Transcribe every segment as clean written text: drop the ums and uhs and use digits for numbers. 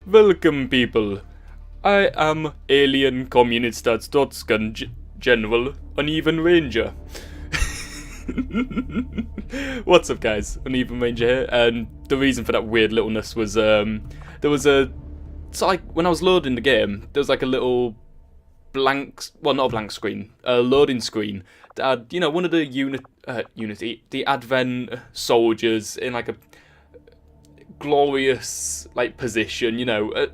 Welcome, people. I am Alien Kommuniststaatsdeutskan General UnevenRanger. What's up, guys? UnevenRanger here, and the reason for that weird littleness was there was a. It's like when I was loading the game, there was like a little blank, well, not a blank screen, a loading screen that had, you know, one of the the Advent soldiers in like a glorious like position, you know.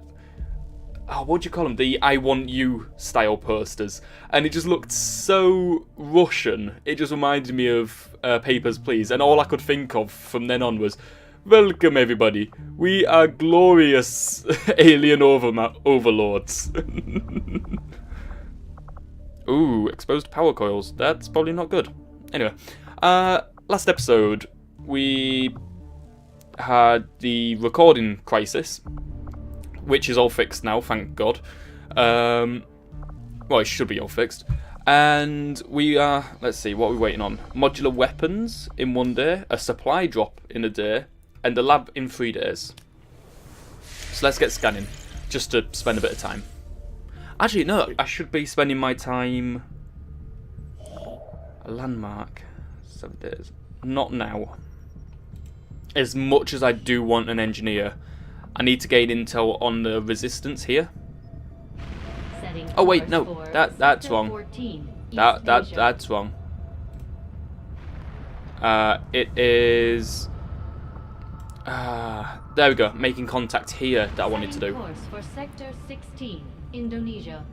What do you call them? The "I want you" style posters, and it just looked so Russian. It just reminded me of Papers, Please, and all I could think of from then on was, "Welcome, everybody. We are glorious alien overlords." Ooh, exposed power coils. That's probably not good. Anyway, last episode we had the recording crisis, which is all fixed now, thank God. Well, it should be all fixed. And we are, let's see, what are we waiting on? Modular weapons in 1 day, a supply drop in a day, and the lab in 3 days. So let's get scanning, just to spend a bit of time. Actually, no, I should be spending my time... A landmark, 7 days. Not now. As much as I do want an engineer, I need to gain intel on the resistance here. Oh wait, no, that's wrong. That's wrong. It is. There we go. Making contact here that I wanted to do. For Sector 16, Indonesia.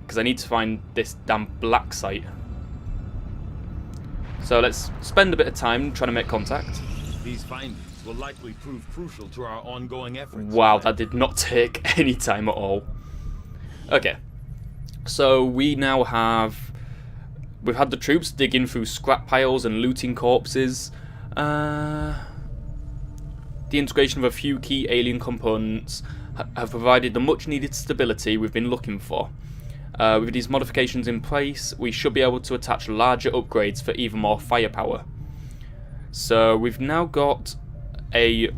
Because I need to find this damn black site. So let's spend a bit of time trying to make contact. These findings will likely prove crucial to our ongoing efforts. Wow, that did not take any time at all. Okay, so we now have... We've had the troops digging through scrap piles and looting corpses. The integration of a few key alien components have provided the much needed stability we've been looking for. With these modifications in place, we should be able to attach larger upgrades for even more firepower. So we've now got weapon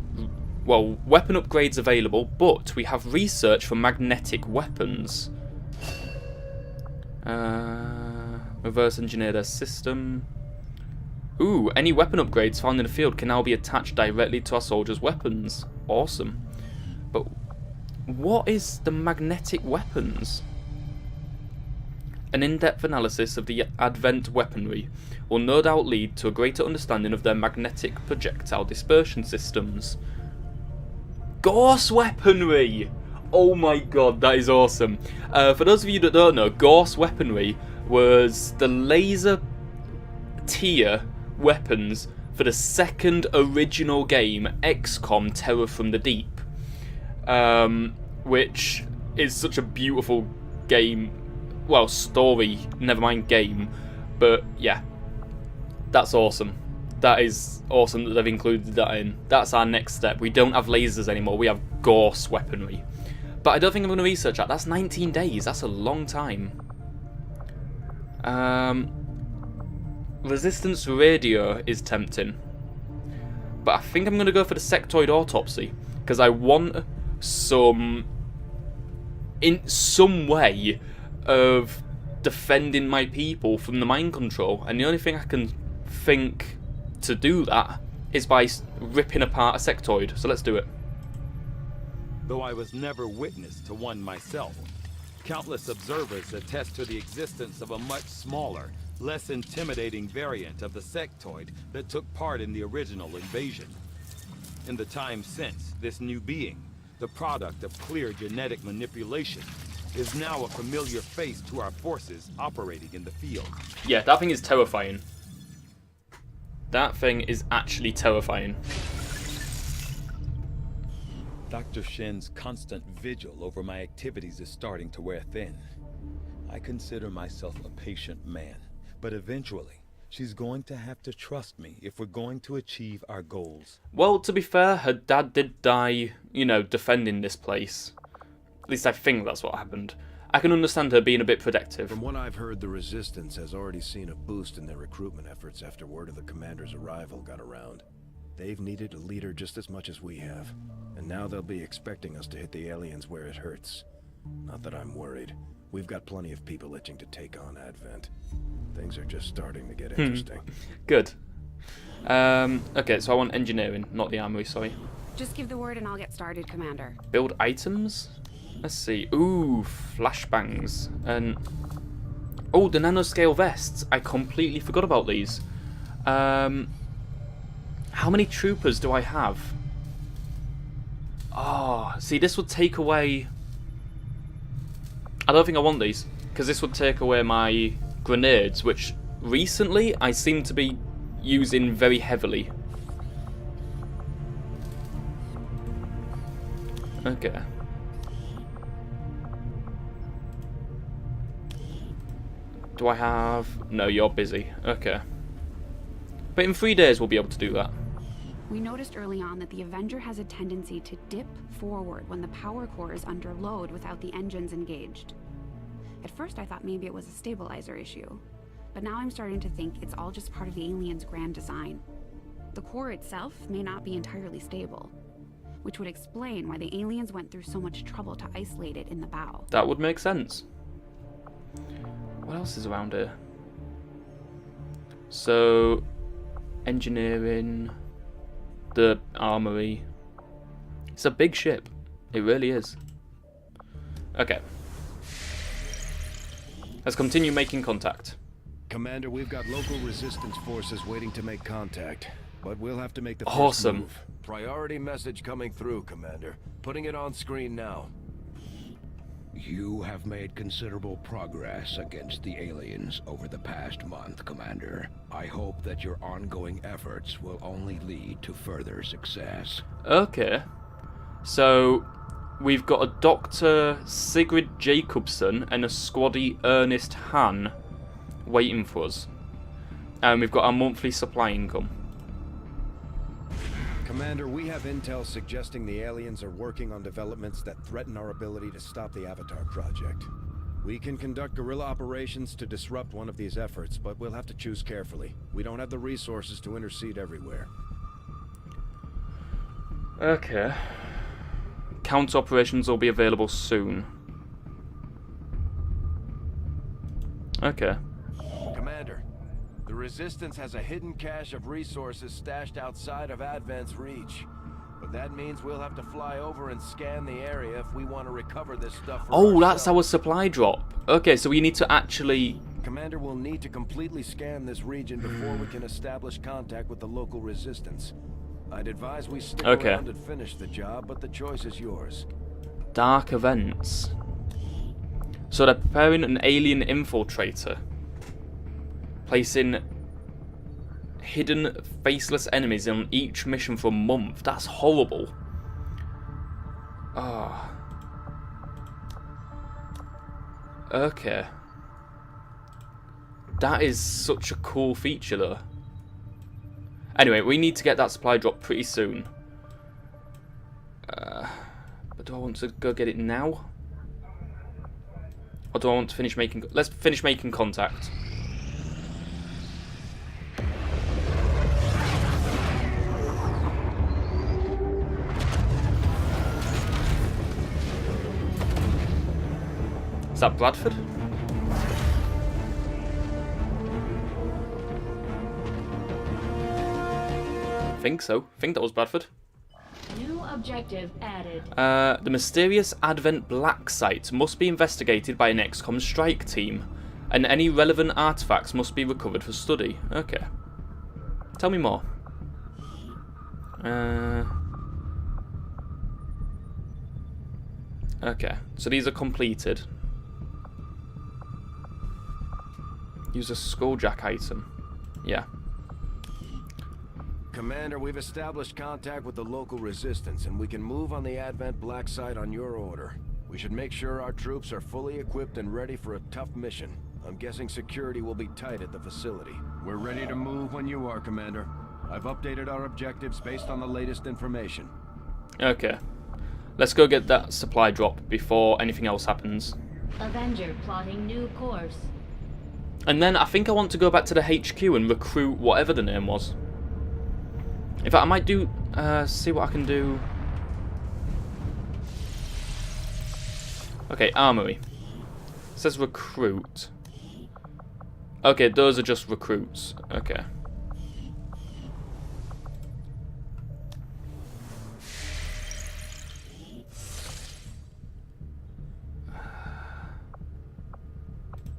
upgrades available, but we have research for magnetic weapons. Reverse engineer their system. Ooh, any weapon upgrades found in the field can now be attached directly to our soldiers' weapons. Awesome. But what is the magnetic weapons? An in-depth analysis of the Advent weaponry will no doubt lead to a greater understanding of their magnetic projectile dispersion systems. Gauss weaponry! Oh my god, that is awesome. For those of you that don't know, Gauss weaponry was the laser tier weapons for the second original game, XCOM Terror from the Deep. Which is such a beautiful game. Well, story, never mind game, but yeah, that's awesome. That is awesome that they've included that in. That's our next step. We don't have lasers anymore, we have Gauss weaponry. But I don't think I'm going to research that. That's 19 days, that's a long time. Resistance radio is tempting. But I think I'm going to go for the sectoid autopsy, because I want in some way of defending my people from the mind control, and the only thing I can think to do that is by ripping apart a sectoid. So let's do it. Though I was never witness to one myself, countless observers attest to the existence of a much smaller, less intimidating variant of the sectoid that took part in the original invasion. In the time since, this new being, the product of clear genetic manipulation, is now a familiar face to our forces operating in the field. Yeah, that thing is terrifying. That thing is actually terrifying. Dr. Shen's constant vigil over my activities is starting to wear thin. I consider myself a patient man, but eventually, she's going to have to trust me if we're going to achieve our goals. Well, to be fair, her dad did die, you know, defending this place. At least I think that's what happened. I can understand her being a bit protective. From what I've heard, the Resistance has already seen a boost in their recruitment efforts after word of the commander's arrival got around. They've needed a leader just as much as we have. And now they'll be expecting us to hit the aliens where it hurts. Not that I'm worried. We've got plenty of people itching to take on Advent. Things are just starting to get interesting. Good. Okay, so I want engineering, not the armory, sorry. Just give the word and I'll get started, Commander. Build items? Let's see. Ooh, flashbangs. And oh, the nanoscale vests. I completely forgot about these. How many troopers do I have? Oh, see, this would take away... I don't think I want these, because this would take away my grenades, which recently I seem to be using very heavily. Okay. Do I have... No, you're busy. Okay. But in 3 days we'll be able to do that. We noticed early on that the Avenger has a tendency to dip forward when the power core is under load without the engines engaged. At first I thought maybe it was a stabilizer issue, but now I'm starting to think it's all just part of the alien's grand design. The core itself may not be entirely stable, which would explain why the aliens went through so much trouble to isolate it in the bow. That would make sense. What else is around here? So, engineering, the armory. It's a big ship. It really is. Okay. Let's continue making contact. Commander, we've got local resistance forces waiting to make contact, but we'll have to make the Awesome. first move. Priority message coming through, Commander. Putting it on screen now. You have made considerable progress against the aliens over the past month, Commander. I hope that your ongoing efforts will only lead to further success. Okay. So, we've got a Dr. Sigrid Jacobson and a squaddy Ernest Hahn waiting for us. And we've got our monthly supply income. Commander, we have intel suggesting the aliens are working on developments that threaten our ability to stop the Avatar project. We can conduct guerrilla operations to disrupt one of these efforts, but we'll have to choose carefully. We don't have the resources to intercede everywhere. Okay. Counter operations will be available soon. Okay. Commander, the Resistance has a hidden cache of resources stashed outside of Advent's reach. But that means we'll have to fly over and scan the area if we want to recover this stuff for Oh, that's our ourselves. supply drop. Okay, so we need to actually... Commander will need to completely scan this region before we can establish contact with the local Resistance. I'd advise we stick around and finish the job, but the choice is yours. Dark events. So they're preparing an alien infiltrator. Placing hidden, faceless enemies on each mission for a month. That's horrible. Ah. Okay. That is such a cool feature, though. Anyway, we need to get that supply drop pretty soon. But do I want to go get it now? Or do I want to finish making... Let's finish making contact. Is that Bradford? I think so. I think that was Bradford. New objective added. The mysterious Advent Black Site must be investigated by an XCOM strike team, and any relevant artifacts must be recovered for study. Okay. Tell me more. Okay, so these are completed. Use a skulljack item. Yeah. Commander, we've established contact with the local Resistance, and we can move on the Advent Black Site on your order. We should make sure our troops are fully equipped and ready for a tough mission. I'm guessing security will be tight at the facility. We're ready to move when you are, Commander. I've updated our objectives based on the latest information. Okay. Let's go get that supply drop before anything else happens. Avenger plotting new course. And then I think I want to go back to the HQ and recruit whatever the name was. In fact, I might do, see what I can do. Okay, armory. It says recruit. Okay, those are just recruits. Okay.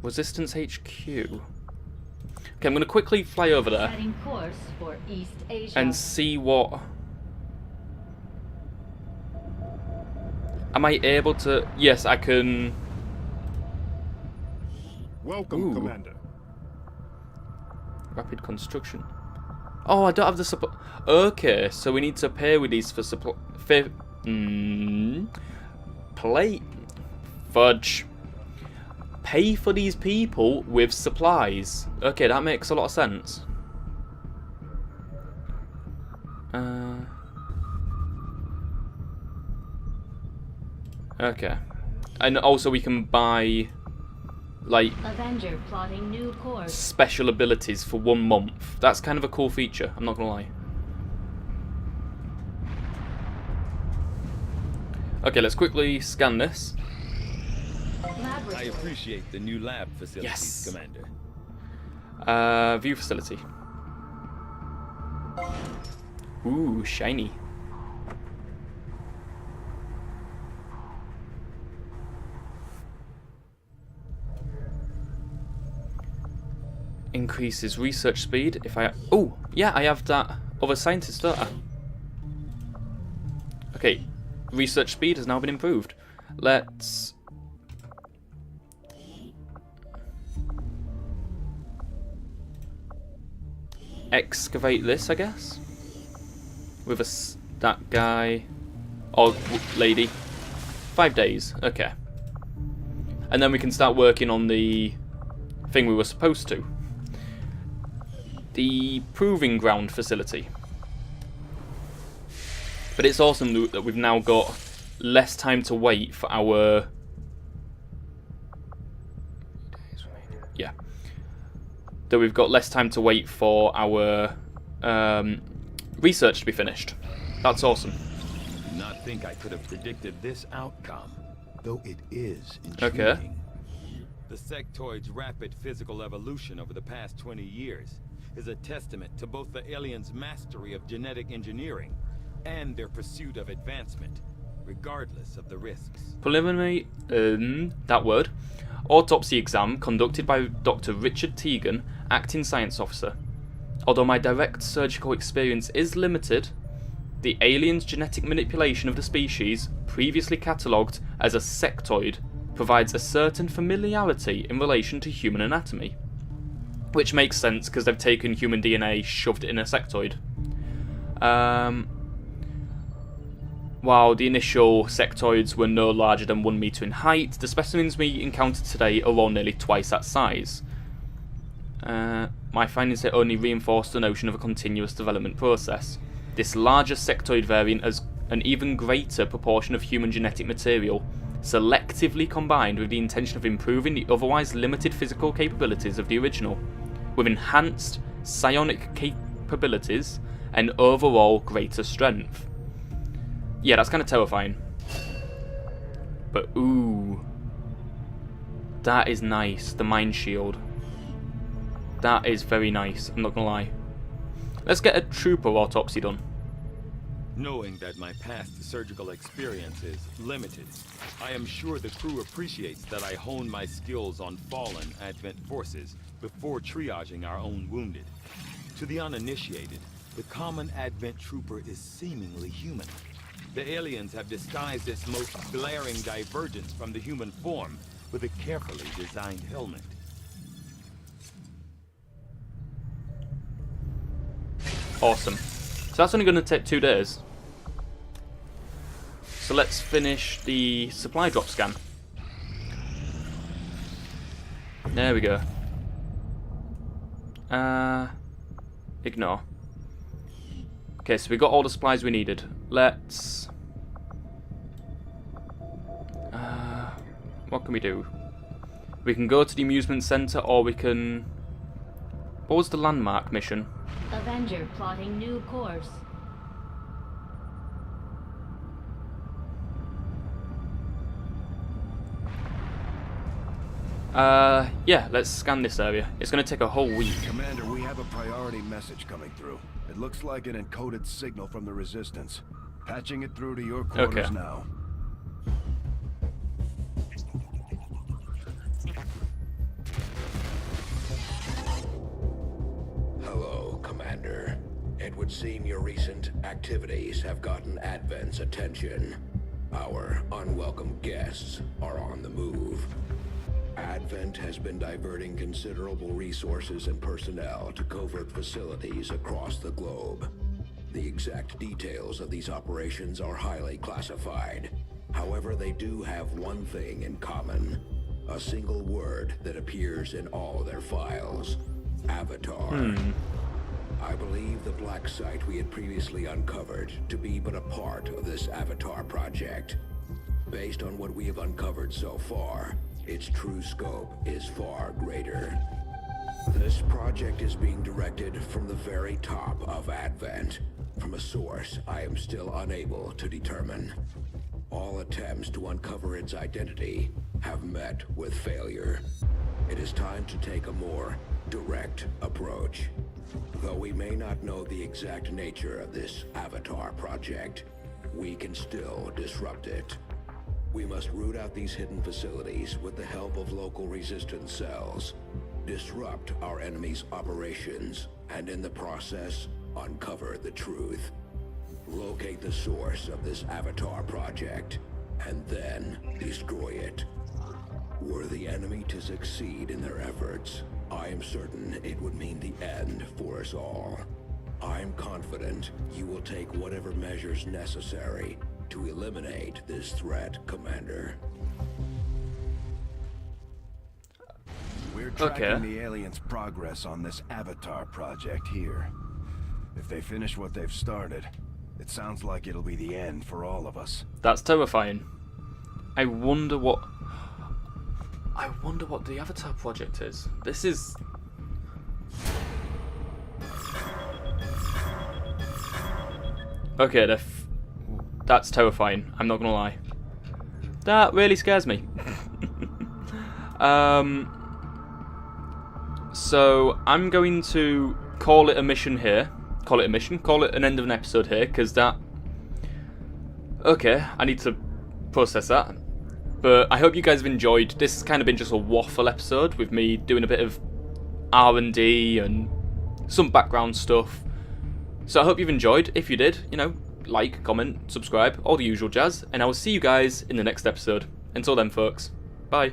Resistance HQ. Okay, I'm going to quickly fly over there Setting course for East Asia. and see what... Am I able to... Yes, I can... Welcome, Ooh. Commander. Rapid construction. Oh, I don't have the supply... Okay, so we need to pay with these for supply... Plate... Fudge. Pay for these people with supplies. Okay, that makes a lot of sense. Okay. And also we can buy, like, Avenger plotting new course. special abilities for 1 month. That's kind of a cool feature, I'm not gonna lie. Okay, let's quickly scan this. I appreciate the new lab facilities, Yes. Commander. View facility. Ooh, shiny. Increases research speed if I... Oh, yeah, I have that other scientist, don't I? Okay, research speed has now been improved. Let's... excavate this, I guess, with that guy or lady. 5 days, okay, and then we can start working on the thing we were supposed to, the proving ground facility. But it's awesome that we've now got less time to wait for our that we've got less time to wait for our research to be finished. That's awesome. I do not think I could have predicted this outcome, though it is intriguing. Okay. The sectoid's rapid physical evolution over the past 20 years is a testament to both the aliens' mastery of genetic engineering and their pursuit of advancement, regardless of the risks. Preliminary, that word, autopsy exam conducted by Dr. Richard Teagan, acting science officer. Although my direct surgical experience is limited, the alien's genetic manipulation of the species, previously catalogued as a sectoid, provides a certain familiarity in relation to human anatomy. Which makes sense because they've taken human DNA, shoved it in a sectoid. While the initial sectoids were no larger than 1 meter in height, the specimens we encountered today are all nearly twice that size. My findings here only reinforce the notion of a continuous development process. This larger sectoid variant has an even greater proportion of human genetic material, selectively combined with the intention of improving the otherwise limited physical capabilities of the original, with enhanced psionic capabilities and overall greater strength. Yeah, that's kind of terrifying. But ooh, that is nice, the mind shield. That is very nice, I'm not gonna lie. Let's get a trooper autopsy done. Knowing that my past surgical experience is limited, I am sure the crew appreciates that I hone my skills on fallen Advent forces before triaging our own wounded. To the uninitiated, the common Advent trooper is seemingly human. The aliens have disguised its most glaring divergence from the human form with a carefully designed helmet. Awesome. So that's only going to take 2 days. So let's finish the supply drop scan. There we go. Ignore. Okay, so we got all the supplies we needed. Let's... what can we do? We can go to the amusement centre, or we can... What was the landmark mission? Avenger plotting new course. Yeah, let's scan this area. It's going to take a whole week. Commander, we have a priority message coming through. It looks like an encoded signal from the Resistance. Patching it through to your quarters Okay. now. Hello, Commander. It would seem your recent activities have gotten Advent's attention. Our unwelcome guests are on the move. Advent has been diverting considerable resources and personnel to covert facilities across the globe. The exact details of these operations are highly classified. However, they do have one thing in common. A single word that appears in all their files. Avatar. I believe the black site we had previously uncovered to be but a part of this Avatar project. Based on what we have uncovered so far, its true scope is far greater. This project is being directed from the very top of Advent, from a source I am still unable to determine. All attempts to uncover its identity have met with failure. It is time to take a more direct approach. Though we may not know the exact nature of this Avatar project, we can still disrupt it. We must root out these hidden facilities with the help of local resistance cells, disrupt our enemy's operations, and in the process, uncover the truth. Locate the source of this Avatar project, and then destroy it. Were the enemy to succeed in their efforts, I am certain it would mean the end for us all. I'm confident you will take whatever measures necessary to eliminate this threat, Commander. We're tracking the aliens' progress on this Avatar project here. If they finish what they've started, it sounds like it'll be the end for all of us. That's terrifying. I wonder what the Avatar project is. This is... Okay, that's terrifying. I'm not gonna lie. That really scares me. So I'm going to call it a mission here. Call it a mission. Call it an end of an episode here, because that... Okay, I need to process that. But I hope you guys have enjoyed. This has kind of been just a waffle episode with me doing a bit of R&D and some background stuff. So I hope you've enjoyed. If you did, you know, like, comment, subscribe, all the usual jazz. And I will see you guys in the next episode. Until then, folks, bye.